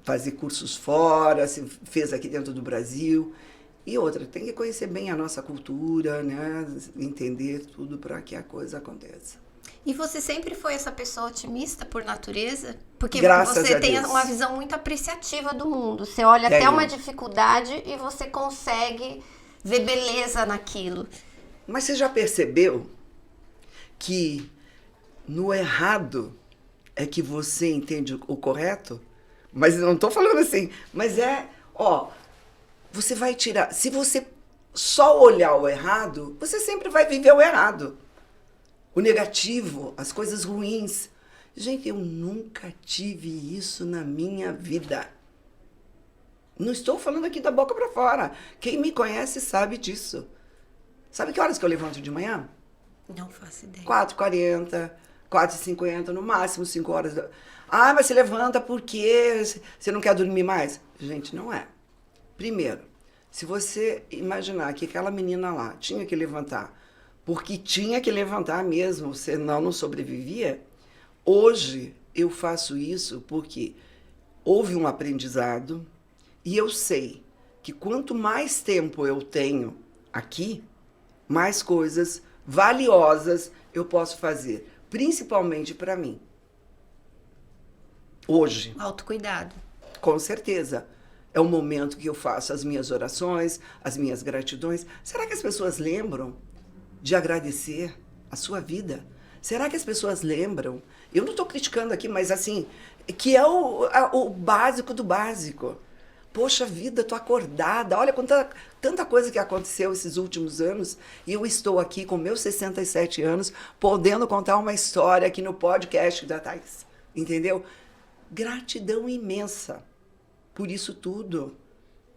Speaker 2: fazer cursos fora, se fez aqui dentro do Brasil. E outra, tem que conhecer bem a nossa cultura, né? Entender tudo para que a coisa aconteça.
Speaker 1: E você sempre foi essa pessoa otimista por natureza? Porque
Speaker 2: Graças
Speaker 1: você
Speaker 2: a
Speaker 1: tem
Speaker 2: Deus.
Speaker 1: uma visão muito apreciativa do mundo. Você olha até
Speaker 2: Tenho.
Speaker 1: uma dificuldade e você consegue ver beleza naquilo.
Speaker 2: Mas você já percebeu que no errado é que você entende o correto? Mas eu não estou falando assim, mas você vai tirar. Se você só olhar o errado, você sempre vai viver o errado. O negativo, as coisas ruins. Gente, eu nunca tive isso na minha vida. Não estou falando aqui da boca para fora. Quem me conhece sabe disso. Sabe que horas que eu levanto de manhã?
Speaker 1: Não faço ideia.
Speaker 2: 4h40, 4h50, no máximo 5 horas. Ah, mas você levanta porque você não quer dormir mais? Gente, não é. Primeiro, se você imaginar que aquela menina lá tinha que levantar, porque tinha que levantar mesmo, senão não sobrevivia, hoje eu faço isso porque houve um aprendizado e eu sei que quanto mais tempo eu tenho aqui, mais coisas valiosas eu posso fazer, principalmente para mim. Hoje.
Speaker 1: Autocuidado.
Speaker 2: Com certeza. É o momento que eu faço as minhas orações, as minhas gratidões. Será que as pessoas lembram de agradecer a sua vida? Será que as pessoas lembram? Eu não estou criticando aqui, mas assim, que é o básico do básico. Poxa vida, tô acordada. Olha tanta coisa que aconteceu esses últimos anos e eu estou aqui com meus 67 anos podendo contar uma história aqui no podcast da Thaís. Entendeu? Gratidão imensa por isso tudo.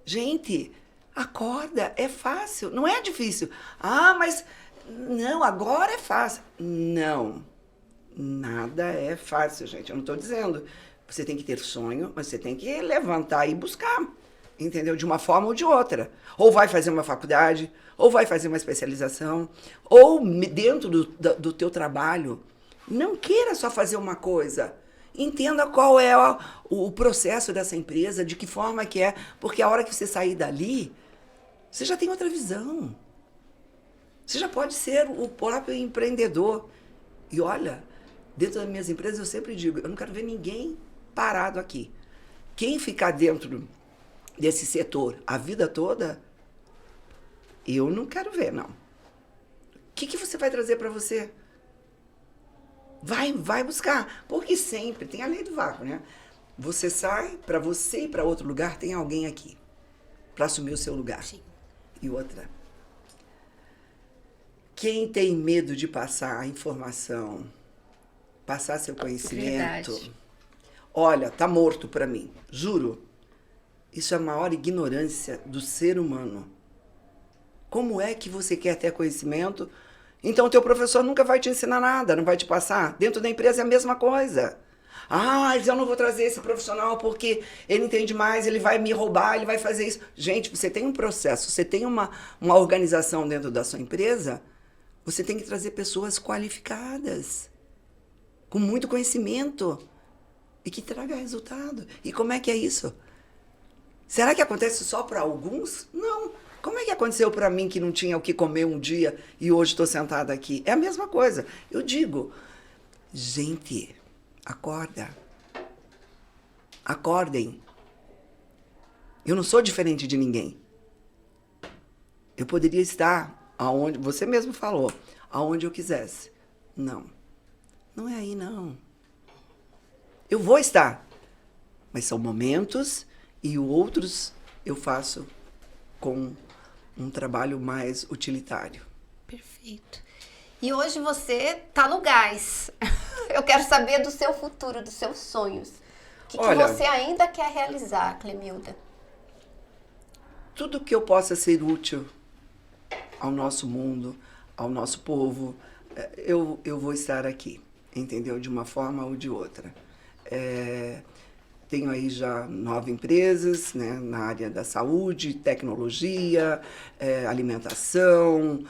Speaker 2: Gente, acorda, é fácil, não é difícil. Ah, mas não, agora é fácil. Não, nada é fácil, gente. Eu não estou dizendo. Você tem que ter sonho, mas você tem que levantar e buscar, entendeu? De uma forma ou de outra. Ou vai fazer uma faculdade, ou vai fazer uma especialização, ou dentro do teu trabalho. Não queira só fazer uma coisa. Entenda qual é o processo dessa empresa, de que forma que é, porque a hora que você sair dali, você já tem outra visão. Você já pode ser o próprio empreendedor. E olha, dentro das minhas empresas eu sempre digo, eu não quero ver ninguém parado aqui. Quem ficar dentro desse setor a vida toda, eu não quero ver, não. O que você vai trazer para você? Vai buscar, porque sempre tem a lei do vácuo, né? Você sai, para você ir para outro lugar, tem alguém aqui para assumir o seu lugar.
Speaker 1: Sim.
Speaker 2: E outra, quem tem medo de passar a informação, passar seu conhecimento,
Speaker 1: Verdade.
Speaker 2: olha, tá morto para mim, juro. Isso é a maior ignorância do ser humano. Como é que você quer ter conhecimento? Então, o teu professor nunca vai te ensinar nada, não vai te passar. Dentro da empresa é a mesma coisa. Ah, mas eu não vou trazer esse profissional porque ele entende mais, ele vai me roubar, ele vai fazer isso. Gente, você tem um processo, você tem uma organização dentro da sua empresa, você tem que trazer pessoas qualificadas, com muito conhecimento e que traga resultado. E como é que é isso? Será que acontece só para alguns? Não. Como é que aconteceu para mim que não tinha o que comer um dia e hoje estou sentada aqui? É a mesma coisa. Eu digo, gente, acorda. Acordem. Eu não sou diferente de ninguém. Eu poderia estar aonde, você mesmo falou, aonde eu quisesse. Não. Não é aí, não. Eu vou estar. Mas são momentos e outros eu faço com um trabalho mais utilitário.
Speaker 1: Perfeito. E hoje você tá no gás. Eu quero saber do seu futuro, dos seus sonhos. O que você ainda quer realizar, Clemilda?
Speaker 2: Tudo que eu possa ser útil ao nosso mundo, ao nosso povo, eu vou estar aqui, entendeu? De uma forma ou de outra. Tenho aí já 9 empresas, né, na área da saúde, tecnologia, alimentação,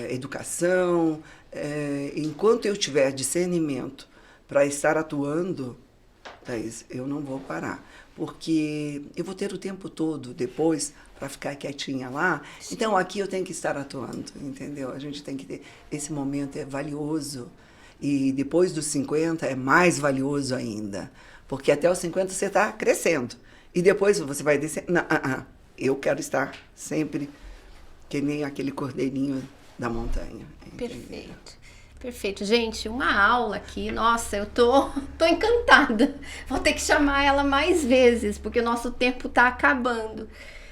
Speaker 2: educação. Enquanto eu tiver discernimento para estar atuando, Thaís, eu não vou parar, porque eu vou ter o tempo todo depois para ficar quietinha lá.
Speaker 1: Sim.
Speaker 2: Então aqui eu tenho que estar atuando, entendeu? A gente tem que ter, esse momento é valioso. E depois dos 50 é mais valioso ainda, porque até os 50 você está crescendo. E depois você vai descer. Não, eu quero estar sempre que nem aquele cordeirinho da montanha. Entendeu?
Speaker 1: Perfeito. Perfeito. Gente, uma aula aqui. Nossa, eu tô encantada. Vou ter que chamar ela mais vezes, porque o nosso tempo tá acabando.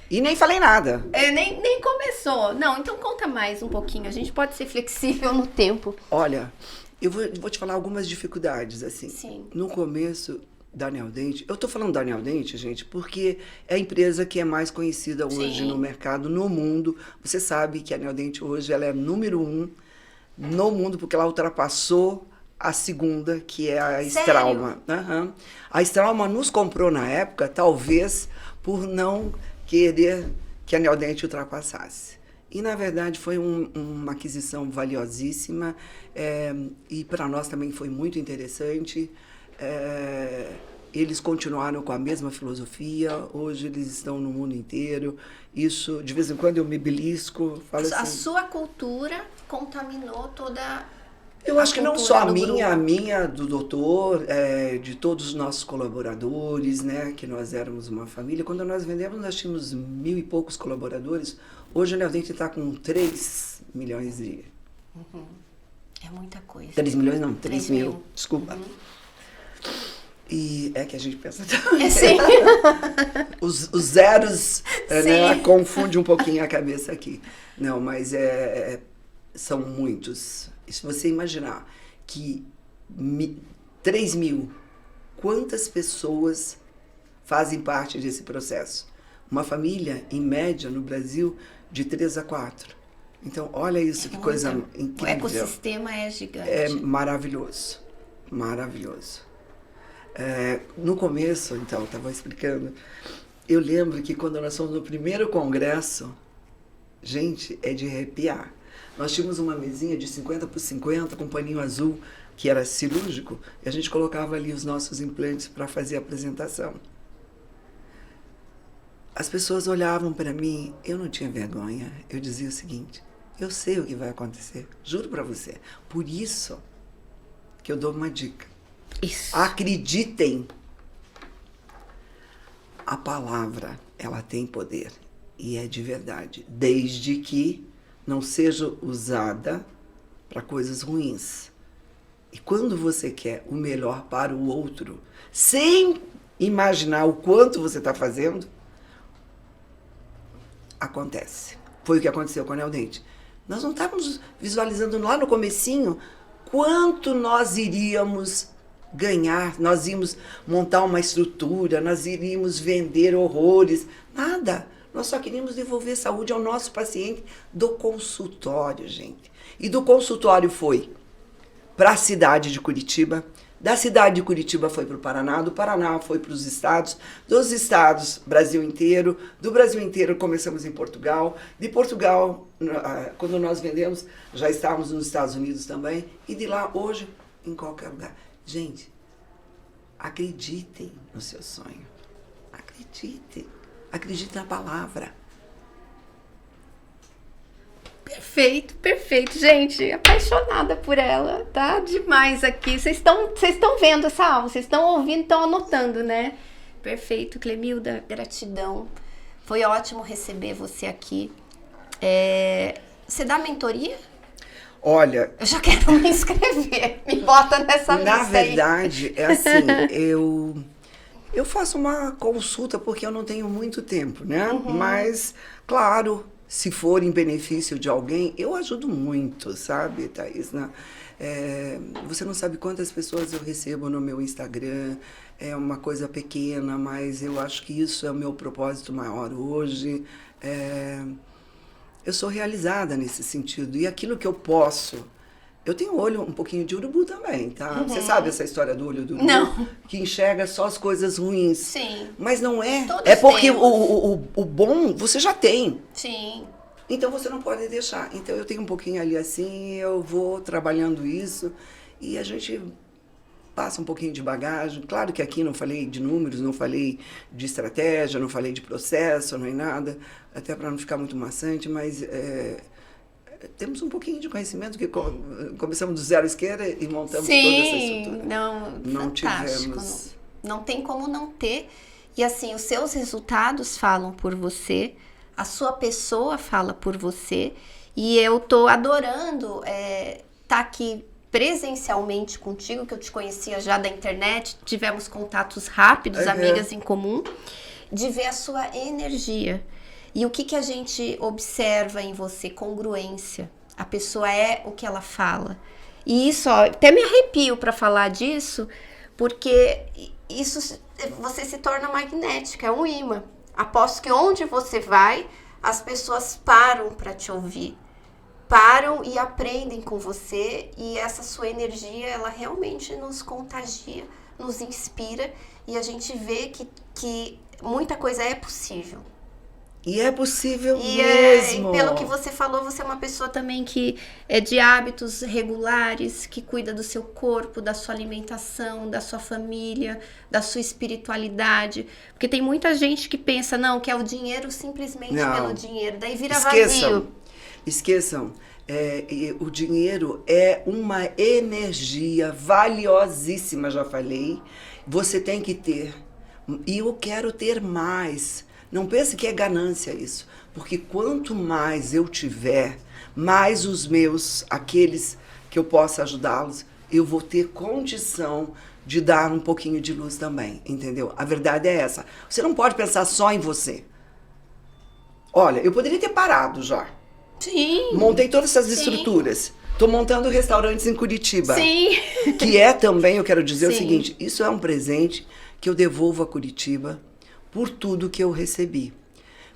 Speaker 2: E nem falei nada.
Speaker 1: Nem começou. Não, então conta mais um pouquinho. A gente pode ser flexível no tempo.
Speaker 2: Olha, eu vou te falar algumas dificuldades, assim.
Speaker 1: Sim.
Speaker 2: No começo da Neodente, eu tô falando da Neodente, gente, porque é a empresa que é mais conhecida hoje
Speaker 1: Sim.
Speaker 2: no mercado, no mundo. Você sabe que a Neodente hoje ela é número 1 no mundo, porque ela ultrapassou a segunda, que é a Straumann. Uhum. A Straumann nos comprou na época, talvez por não querer que a Neodente ultrapassasse. E, na verdade, foi uma aquisição valiosíssima, e para nós também foi muito interessante. Eles continuaram com a mesma filosofia, hoje eles estão no mundo inteiro. Isso, de vez em quando eu me belisco, falo assim...
Speaker 1: A sua cultura contaminou toda
Speaker 2: Eu acho que não só a
Speaker 1: cultura
Speaker 2: minha, do doutor, de todos os nossos colaboradores, né, que nós éramos uma família. Quando nós vendemos, nós tínhamos 1.000 e poucos colaboradores. Hoje a Neodente está com 3 milhões de...
Speaker 1: Uhum. É muita coisa.
Speaker 2: 3 milhões não, 3 mil.
Speaker 1: mil.
Speaker 2: Desculpa.
Speaker 1: Uhum.
Speaker 2: E é que a gente pensa...
Speaker 1: Sim.
Speaker 2: Os zeros, né,
Speaker 1: Sim.
Speaker 2: confunde um pouquinho a cabeça aqui. Não, mas são muitos. E se você imaginar que 3 mil, quantas pessoas fazem parte desse processo? Uma família, em média, no Brasil, de 3 a 4. Então, olha isso, que coisa incrível.
Speaker 1: O ecossistema é gigante.
Speaker 2: É maravilhoso, maravilhoso. No começo, então, eu estava explicando, eu lembro que quando nós fomos no primeiro congresso, gente, é de arrepiar. Nós tínhamos uma mesinha de 50 por 50 com paninho azul, que era cirúrgico, e a gente colocava ali os nossos implantes para fazer a apresentação. As pessoas olhavam para mim, eu não tinha vergonha, eu dizia o seguinte: eu sei o que vai acontecer, juro para você. Por isso que eu dou uma dica.
Speaker 1: Isso.
Speaker 2: Acreditem. A palavra, ela tem poder, e é de verdade, desde que não seja usada para coisas ruins. E quando você quer o melhor para o outro, sem imaginar o quanto você está fazendo, acontece. Foi o que aconteceu com a Neodente. Nós não estávamos visualizando lá no comecinho quanto nós iríamos ganhar, nós íamos montar uma estrutura, nós iríamos vender horrores, nada. Nós só queríamos devolver saúde ao nosso paciente do consultório, gente. E do consultório foi para a cidade de Curitiba, da cidade de Curitiba foi para o Paraná, do Paraná foi para os estados, dos estados, Brasil inteiro, do Brasil inteiro começamos em Portugal, de Portugal, quando nós vendemos, já estávamos nos Estados Unidos também, e de lá, hoje, em qualquer lugar. Gente, acreditem no seu sonho, acreditem. Acredite na palavra.
Speaker 1: Perfeito, perfeito. Gente, apaixonada por ela. Tá demais aqui. Vocês estão vendo essa aula, vocês estão ouvindo, estão anotando, né? Perfeito, Clemilda. Gratidão. Foi ótimo receber você aqui. Você dá mentoria?
Speaker 2: Olha...
Speaker 1: Eu já quero me inscrever. Me bota nessa lista aí.
Speaker 2: Na verdade, é assim, eu faço uma consulta porque eu não tenho muito tempo, né? Uhum. Mas, claro, se for em benefício de alguém, eu ajudo muito, sabe, Thaís? Você não sabe quantas pessoas eu recebo no meu Instagram. É uma coisa pequena, mas eu acho que isso é o meu propósito maior hoje. Eu sou realizada nesse sentido. E aquilo que eu posso... Eu tenho olho um pouquinho de urubu também, tá? Uhum. Você sabe essa história do olho do urubu?
Speaker 1: Não.
Speaker 2: Que enxerga só as coisas ruins.
Speaker 1: Sim.
Speaker 2: Mas não é.
Speaker 1: Todos
Speaker 2: é porque
Speaker 1: temos.
Speaker 2: o bom você já tem.
Speaker 1: Sim.
Speaker 2: Então você não pode deixar. Então eu tenho um pouquinho ali assim, eu vou trabalhando isso e a gente passa um pouquinho de bagagem. Claro que aqui não falei de números, não falei de estratégia, não falei de processo, nem nada, até para não ficar muito maçante, mas temos um pouquinho de conhecimento, que começamos do zero à esquerda e montamos toda essa estrutura.
Speaker 1: Não tivemos... Não tem como não ter. E assim, os seus resultados falam por você, a sua pessoa fala por você, e eu tô adorando tá aqui presencialmente contigo, que eu te conhecia já da internet, tivemos contatos rápidos, amigas em comum, de ver a sua energia. E o que a gente observa em você? Congruência. A pessoa é o que ela fala. E isso, ó, até me arrepio para falar disso, porque isso, você se torna magnética, é um imã. Aposto que onde você vai, as pessoas param para te ouvir. Param e aprendem com você, e essa sua energia, ela realmente nos contagia, nos inspira, e a gente vê que muita coisa é possível.
Speaker 2: E é possível mesmo.
Speaker 1: E pelo que você falou, você é uma pessoa também que é de hábitos regulares, que cuida do seu corpo, da sua alimentação, da sua família, da sua espiritualidade. Porque tem muita gente que pensa, não, que é o dinheiro simplesmente pelo dinheiro, daí vira vazio.
Speaker 2: Esqueçam, o dinheiro é uma energia valiosíssima, já falei. Você tem que ter. E eu quero ter mais. Não pense que é ganância isso. Porque quanto mais eu tiver, mais os meus, aqueles que eu possa ajudá-los, eu vou ter condição de dar um pouquinho de luz também, entendeu? A verdade é essa. Você não pode pensar só em você. Olha, eu poderia ter parado já.
Speaker 1: Sim.
Speaker 2: Montei todas essas estruturas. Estou montando restaurantes em Curitiba.
Speaker 1: Sim.
Speaker 2: Que é também, eu quero dizer o seguinte, isso é um presente que eu devolvo a Curitiba por tudo que eu recebi.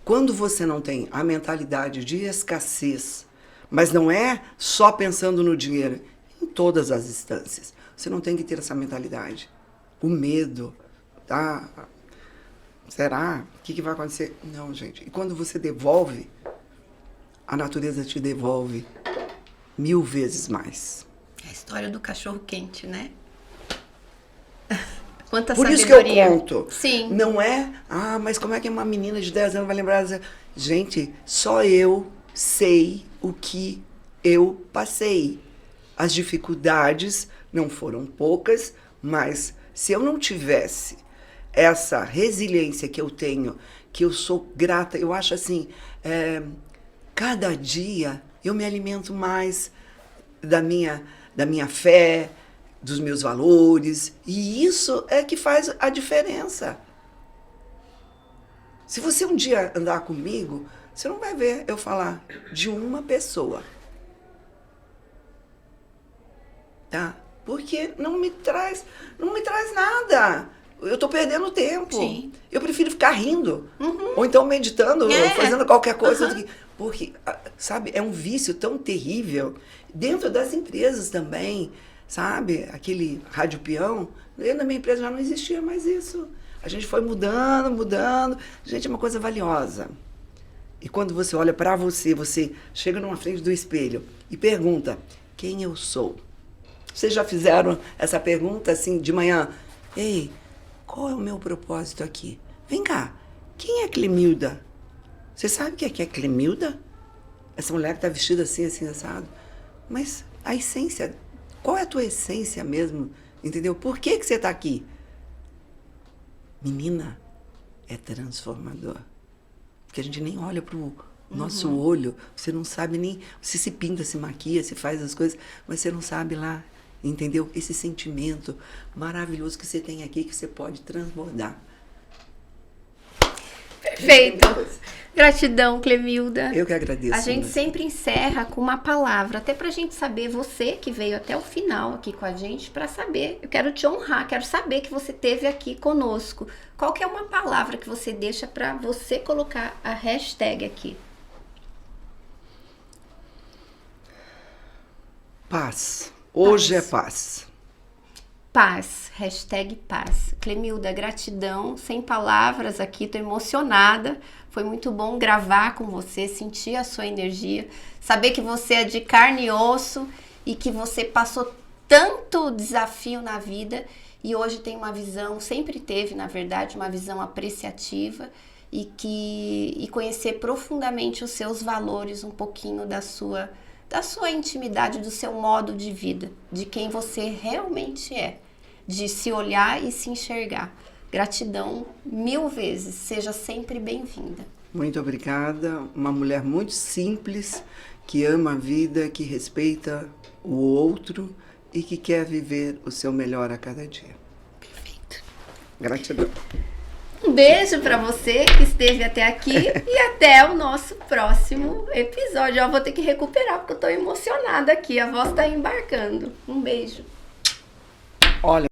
Speaker 2: Quando você não tem a mentalidade de escassez, mas não é só pensando no dinheiro, em todas as instâncias, você não tem que ter essa mentalidade. O medo, tá? Será? O que vai acontecer? Não, gente. E quando você devolve, a natureza te devolve 1000 vezes mais.
Speaker 1: É a história do cachorro quente, né? Quanta
Speaker 2: Por
Speaker 1: sabedoria.
Speaker 2: isso que eu conto.
Speaker 1: Sim.
Speaker 2: Não é, mas como é que uma menina de 10 anos vai lembrar? Gente, só eu sei o que eu passei. As dificuldades não foram poucas, mas se eu não tivesse essa resiliência que eu tenho, que eu sou grata, eu acho assim, cada dia eu me alimento mais da minha fé, dos meus valores, e isso é que faz a diferença. Se você um dia andar comigo, você não vai ver eu falar de uma pessoa. Tá? Porque não me traz nada. Eu tô perdendo tempo.
Speaker 1: Sim.
Speaker 2: Eu prefiro ficar rindo. Ou então meditando, ou fazendo qualquer coisa. Porque, sabe, é um vício tão terrível. Dentro das empresas também, sabe? Aquele rádio peão, dentro da minha empresa já não existia mais isso. A gente foi mudando. Gente, é uma coisa valiosa. E quando você olha para você chega numa frente do espelho e pergunta, quem eu sou? Vocês já fizeram essa pergunta assim de manhã? Ei, qual é o meu propósito aqui? Vem cá, quem é Clemilda? Você sabe o que é Clemilda? Essa mulher que está vestida assim, assado. Mas a essência, qual é a tua essência mesmo? Entendeu? Por que você está aqui? Menina, é transformador. Porque a gente nem olha para o nosso olho, você não sabe nem... Você se pinta, se maquia, se faz as coisas, mas você não sabe lá, entendeu? Esse sentimento maravilhoso que você tem aqui, que você pode transbordar.
Speaker 1: Perfeito. Gratidão, Clemilda.
Speaker 2: Eu que agradeço.
Speaker 1: A gente sempre encerra com uma palavra, até pra gente saber, você que veio até o final aqui com a gente, pra saber, eu quero te honrar, quero saber que você esteve aqui conosco. Qual que é uma palavra que você deixa pra você colocar a hashtag aqui?
Speaker 2: Paz. Hoje é paz.
Speaker 1: Paz, hashtag paz. Clemilda, gratidão, sem palavras aqui, tô emocionada. Foi muito bom gravar com você, sentir a sua energia, saber que você é de carne e osso e que você passou tanto desafio na vida e hoje tem uma visão, sempre teve, na verdade, uma visão apreciativa e conhecer profundamente os seus valores, um pouquinho da sua intimidade, do seu modo de vida, de quem você realmente é, de se olhar e se enxergar. Gratidão 1000 vezes, seja sempre bem-vinda.
Speaker 2: Muito obrigada, uma mulher muito simples, que ama a vida, que respeita o outro e que quer viver o seu melhor a cada dia.
Speaker 1: Perfeito.
Speaker 2: Gratidão.
Speaker 1: Um beijo para você que esteve até aqui e até o nosso próximo episódio. Eu vou ter que recuperar porque eu tô emocionada aqui, a voz tá embarcando. Um beijo.
Speaker 2: Olha.